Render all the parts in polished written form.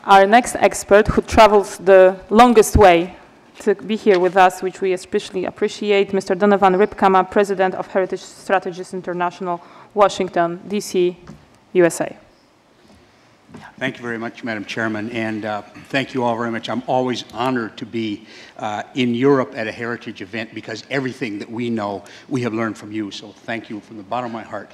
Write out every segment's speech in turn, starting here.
Our next expert, who travels the longest way to be here with us, which we especially appreciate, Mr. Donovan Rybkama, President of Heritage Strategies International, Washington, D.C., USA. Thank you very much, Madam Chairman, and thank you all very much. I'm always honored to be in Europe at a heritage event because everything that we know, we have learned from you, so thank you from the bottom of my heart.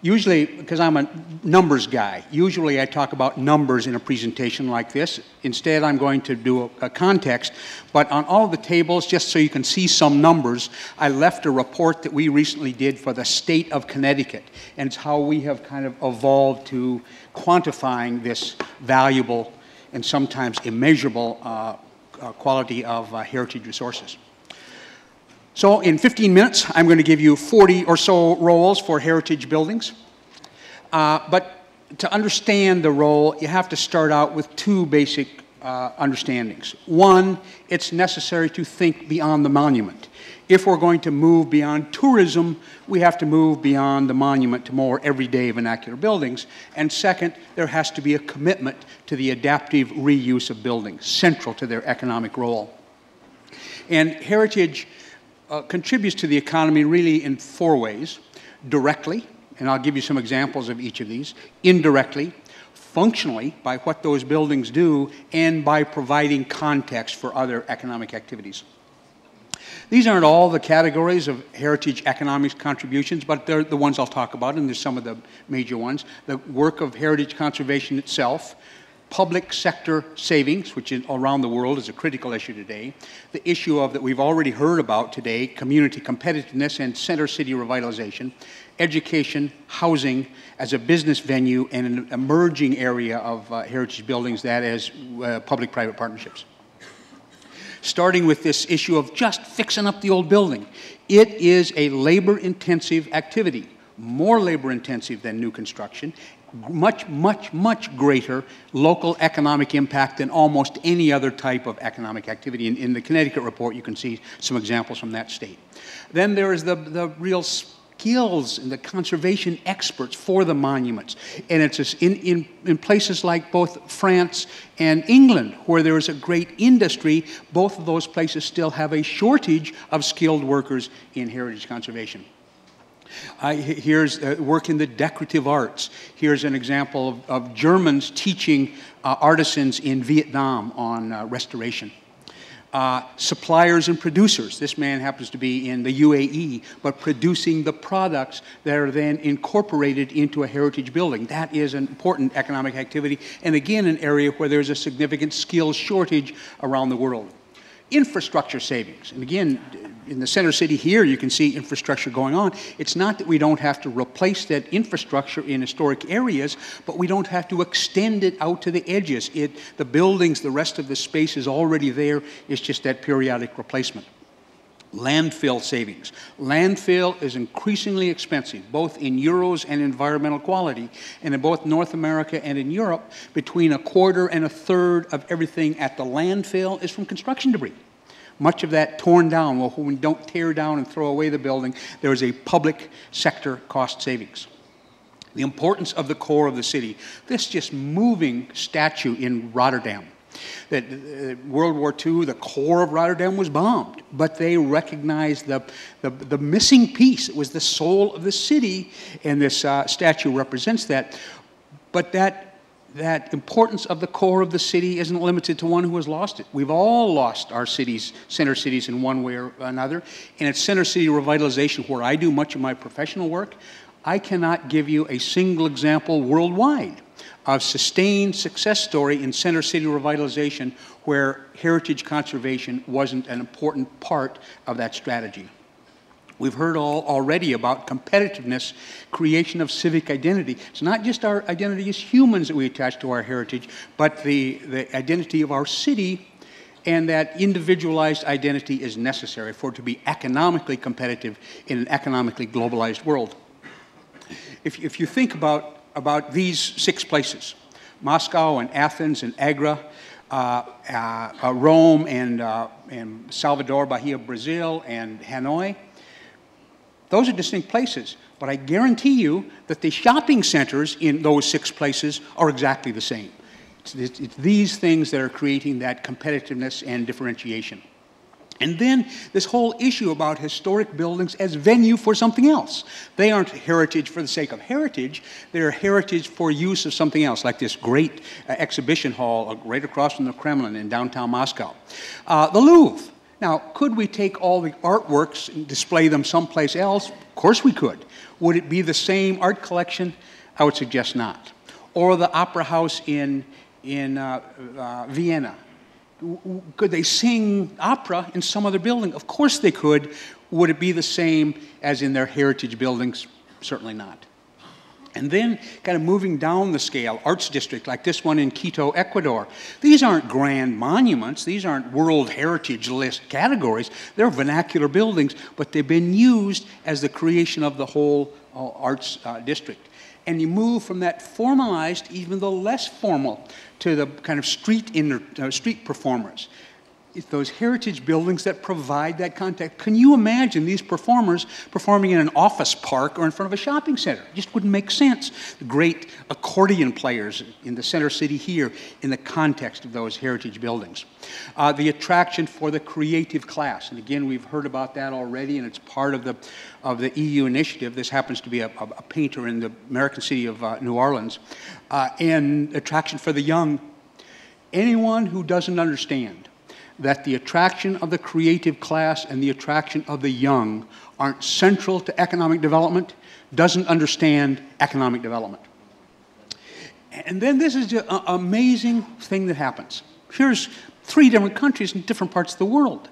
Usually, because I'm a numbers guy, usually I talk about numbers in a presentation like this. Instead, I'm going to do a context, but on all the tables, just so you can see some numbers, I left a report that we recently did for the state of Connecticut, and it's how we have kind of evolved to quantifying this valuable and sometimes immeasurable quality of heritage resources. So in 15 minutes, I'm going to give you 40 or so roles for heritage buildings. But to understand the role, you have to start out with two basic understandings. One, it's necessary to think beyond the monument. If we're going to move beyond tourism, we have to move beyond the monument to more everyday vernacular buildings. And second, there has to be a commitment to the adaptive reuse of buildings, central to their economic role. And heritage contributes to the economy really in four ways: directly, and I'll give you some examples of each of these; indirectly, functionally, by what those buildings do, and by providing context for other economic activities. These aren't all the categories of heritage economics contributions, but they're the ones I'll talk about, and there's some of the major ones. The work of heritage conservation itself, public sector savings, which is around the world is a critical issue today, the issue of that we've already heard about today, community competitiveness and center city revitalization, education, housing as a business venue, and an emerging area of heritage buildings, that is public-private partnerships. Starting with this issue of just fixing up the old building. It is a labor-intensive activity, more labor-intensive than new construction, much, much, much greater local economic impact than almost any other type of economic activity. In the Connecticut report, you can see some examples from that state. Then there is the real skills and the conservation experts for the monuments. And it's in places like both France and England, where there is a great industry, both of those places still have a shortage of skilled workers in heritage conservation. Here's work in the decorative arts. Here's an example of Germans teaching artisans in Vietnam on restoration. Suppliers and producers. This man happens to be in the UAE, but producing the products that are then incorporated into a heritage building. That is an important economic activity, and again, an area where there's a significant skills shortage around the world. Infrastructure savings. And again, in the center city here, you can see infrastructure going on. It's not that we don't have to replace that infrastructure in historic areas, but we don't have to extend it out to the edges. The buildings, the rest of the space is already there. It's just that periodic replacement. Landfill savings. Landfill is increasingly expensive, both in euros and environmental quality. And in both North America and in Europe, between 1/4 and 1/3 of everything at the landfill is from construction debris. Much of that torn down. Well, when we don't tear down and throw away the building, there is a public sector cost savings. The importance of the core of the city. This just moving statue in Rotterdam. That World War II, the core of Rotterdam was bombed, but they recognized the missing piece. It was the soul of the city, and this statue represents that. But that importance of the core of the city isn't limited to one who has lost it. We've all lost our cities, center cities, in one way or another. And it's center city revitalization, where I do much of my professional work. I cannot give you a single example worldwide of sustained success story in center city revitalization where heritage conservation wasn't an important part of that strategy. We've heard already about competitiveness, creation of civic identity. It's not just our identity as humans that we attach to our heritage, but the identity of our city, and that individualized identity is necessary for it to be economically competitive in an economically globalized world. If you think about these 6 places, Moscow and Athens and Agra, Rome and Salvador Bahia, Brazil, and Hanoi, those are distinct places, but I guarantee you that the shopping centers in those 6 places are exactly the same. It's these things that are creating that competitiveness and differentiation. And then this whole issue about historic buildings as venue for something else. They aren't heritage for the sake of heritage. They're heritage for use of something else, like this great exhibition hall right across from the Kremlin in downtown Moscow. The Louvre. Now, could we take all the artworks and display them someplace else? Of course we could. Would it be the same art collection? I would suggest not. Or the Opera House in Vienna. Could they sing opera in some other building? Of course they could. Would it be the same as in their heritage buildings? Certainly not. And then kind of moving down the scale, arts district like this one in Quito, Ecuador. These aren't grand monuments. These aren't World Heritage List categories. They're vernacular buildings, but they've been used as the creation of the whole arts district. And you move from that formalized, even though less formal, to the kind of street performers. It's those heritage buildings that provide that context. Can you imagine these performers performing in an office park or in front of a shopping center? It just wouldn't make sense. The great accordion players in the center city here in the context of those heritage buildings. The attraction for the creative class. And again, we've heard about that already, and it's part of the EU initiative. This happens to be a painter in the American city of New Orleans. And attraction for the young. Anyone who doesn't understand that the attraction of the creative class and the attraction of the young aren't central to economic development doesn't understand economic development. And then this is an amazing thing that happens. Here's 3 different countries in different parts of the world.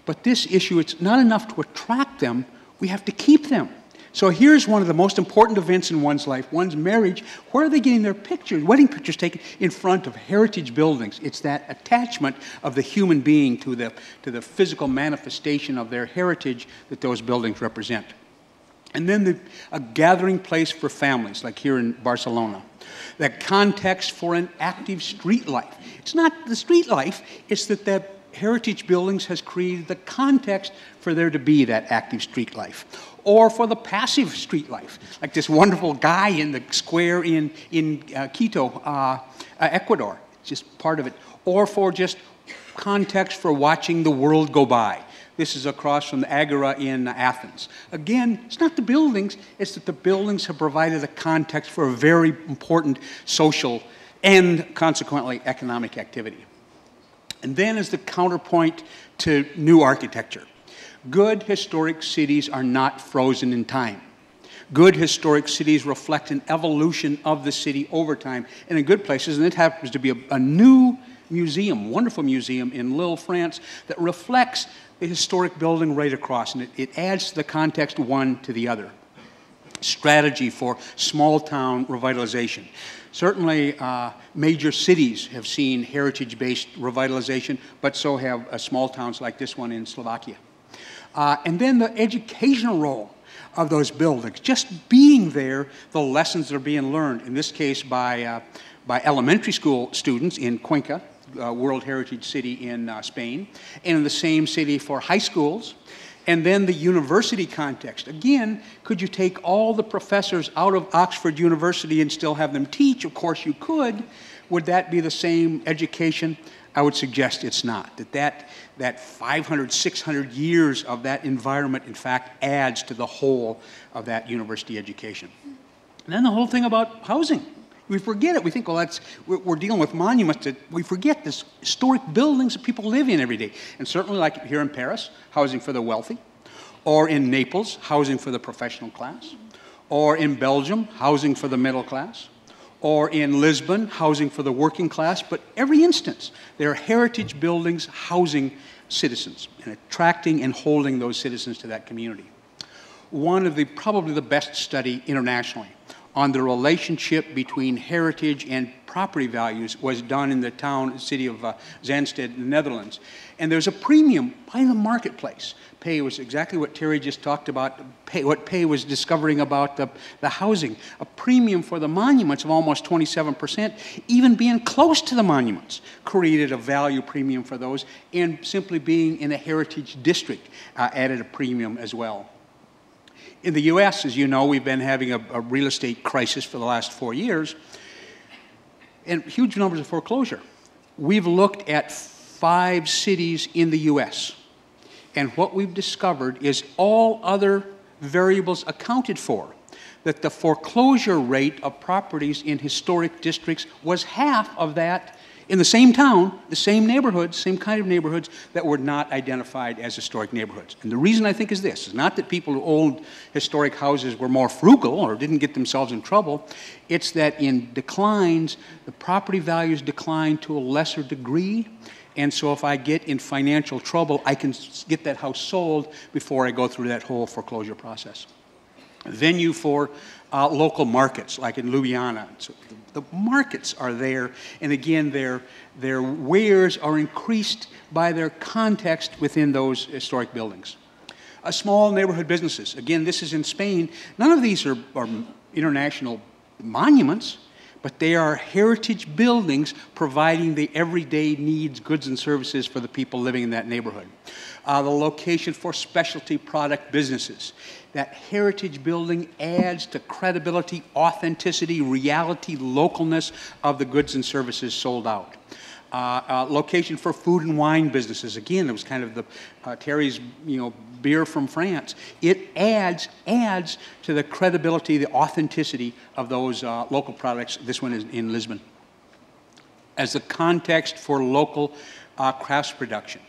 But this issue, it's not enough to attract them, we have to keep them. So here's one of the most important events in one's life, one's marriage. Where are they getting their pictures, wedding pictures taken? In front of heritage buildings. It's that attachment of the human being to the physical manifestation of their heritage that those buildings represent. And then a gathering place for families, like here in Barcelona. That context for an active street life. It's not the street life, it's that the heritage buildings has created the context for there to be that active street life. Or for the passive street life, like this wonderful guy in the square in Quito, Ecuador, just part of it. Or for just context for watching the world go by. This is across from the Agora in Athens. Again, it's not the buildings, it's that the buildings have provided a context for a very important social and consequently economic activity. And then as the counterpoint to new architecture. Good historic cities are not frozen in time. Good historic cities reflect an evolution of the city over time and in good places, and it happens to be a new museum, wonderful museum in Lille, France, that reflects the historic building right across, and it adds to the context one to the other. Strategy for small town revitalization. Certainly, major cities have seen heritage-based revitalization, but so have small towns like this one in Slovakia. And then the educational role of those buildings. Just being there, the lessons that are being learned, in this case by elementary school students in Cuenca, World Heritage City in Spain, and in the same city for high schools. And then the university context. Again, could you take all the professors out of Oxford University and still have them teach? Of course you could. Would that be the same education? I would suggest it's not. That 500, 600 years of that environment, in fact, adds to the whole of that university education. And then the whole thing about housing. We forget it. We think, well, we're dealing with monuments. We forget this historic buildings that people live in every day. And certainly like here in Paris, housing for the wealthy. Or in Naples, housing for the professional class. Or in Belgium, housing for the middle class. Or in Lisbon, housing for the working class. But every instance, there are heritage buildings housing citizens and attracting and holding those citizens to that community. One of probably the best study internationally on the relationship between heritage and property values was done in the city of Zaanstad, in the Netherlands. And there's a premium by the marketplace. Pay was exactly what Terry just talked about, what Pay was discovering about the housing. A premium for the monuments of almost 27%, even being close to the monuments, created a value premium for those, and simply being in a heritage district added a premium as well. In the U.S., as you know, we've been having a real estate crisis for the last 4 years. and huge numbers of foreclosure. We've looked at 5 cities in the U.S., and what we've discovered is all other variables accounted for, that the foreclosure rate of properties in historic districts was half of that in the same town, the same neighborhoods, same kind of neighborhoods that were not identified as historic neighborhoods. And the reason I think is this, is not that people who owned historic houses were more frugal or didn't get themselves in trouble, it's that in declines, the property values decline to a lesser degree, and so if I get in financial trouble, I can get that house sold before I go through that whole foreclosure process. Venue for local markets, like in Ljubljana. So the markets are there, and again, their wares are increased by their context within those historic buildings. Small neighborhood businesses. Again, this is in Spain. None of these are international monuments, but they are heritage buildings providing the everyday needs, goods, and services for the people living in that neighborhood. The location for specialty product businesses. That heritage building adds to credibility, authenticity, reality, localness of the goods and services sold out. Location for food and wine businesses. Again, it was kind of the Terry's, beer from France. It adds to the credibility, the authenticity of those local products. This one is in Lisbon. As the context for local crafts production.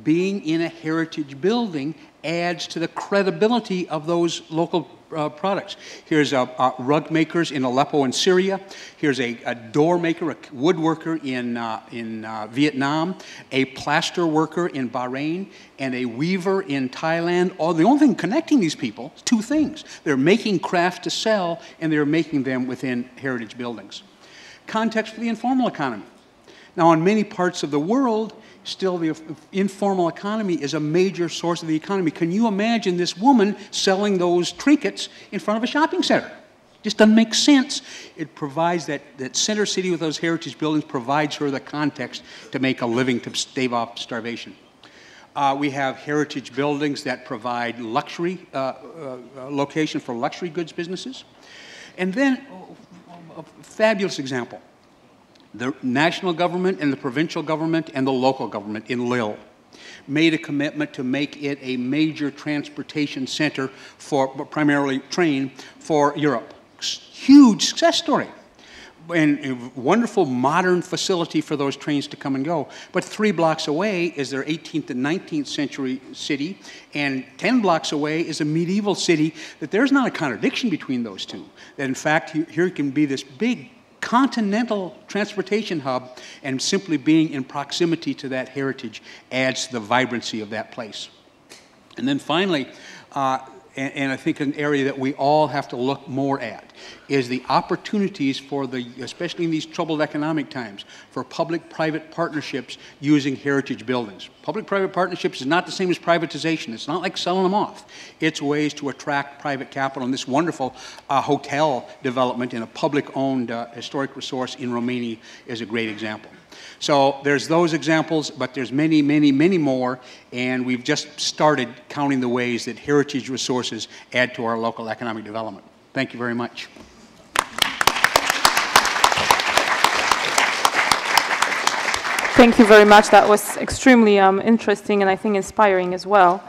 Being in a heritage building adds to the credibility of those local products. Here's rug makers in Aleppo in Syria. Here's a door maker, a woodworker in Vietnam, a plaster worker in Bahrain, and a weaver in Thailand. The only thing connecting these people is 2 things. They're making crafts to sell, and they're making them within heritage buildings. Context for the informal economy. Now, in many parts of the world, still the informal economy is a major source of the economy. Can you imagine this woman selling those trinkets in front of a shopping center? Just doesn't make sense. It provides that center city with those heritage buildings provides her the context to make a living, to stave off starvation. We have heritage buildings that provide luxury, location for luxury goods businesses. And then, a fabulous example. The national government and the provincial government and the local government in Lille made a commitment to make it a major transportation center for, primarily train, for Europe. Huge success story. And a wonderful modern facility for those trains to come and go. But 3 blocks away is their 18th and 19th century city, and 10 blocks away is a medieval city, that there's not a contradiction between those two. That in fact, here can be this big continental transportation hub, and simply being in proximity to that heritage adds to the vibrancy of that place. And then finally, and I think an area that we all have to look more at, is the opportunities for especially in these troubled economic times, for public-private partnerships using heritage buildings. Public-private partnerships is not the same as privatization. It's not like selling them off. It's ways to attract private capital, and this wonderful hotel development in a public-owned historic resource in Romania is a great example. So there's those examples, but there's many, many, many more, and we've just started counting the ways that heritage resources add to our local economic development. Thank you very much. Thank you very much. That was extremely interesting and I think inspiring as well.